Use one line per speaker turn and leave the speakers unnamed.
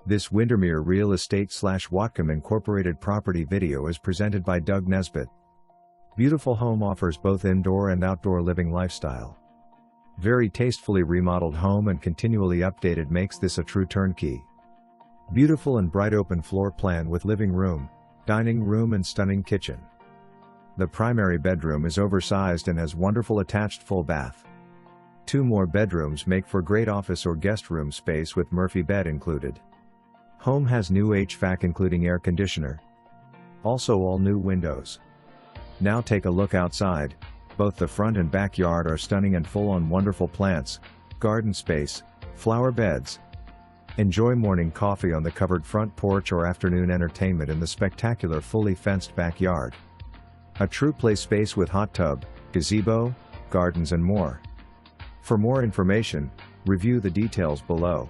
This Windermere Real Estate / Whatcom Incorporated property video is presented by Doug Nesbitt. Beautiful home offers both indoor and outdoor living lifestyle. Very tastefully remodeled home and continually updated makes this a true turnkey. Beautiful and bright open floor plan with living room, dining room and stunning kitchen. The primary bedroom is oversized and has wonderful attached full bath. 2 more bedrooms make for great office or guest room space with Murphy bed included. Home has new HVAC including air conditioner. Also all new windows. Now take a look outside. Both the front and backyard are stunning and full on wonderful plants, garden space, flower beds. Enjoy morning coffee on the covered front porch or afternoon entertainment in the spectacular fully fenced backyard. A true play space with hot tub, gazebo, gardens and more. For more information, review the details below.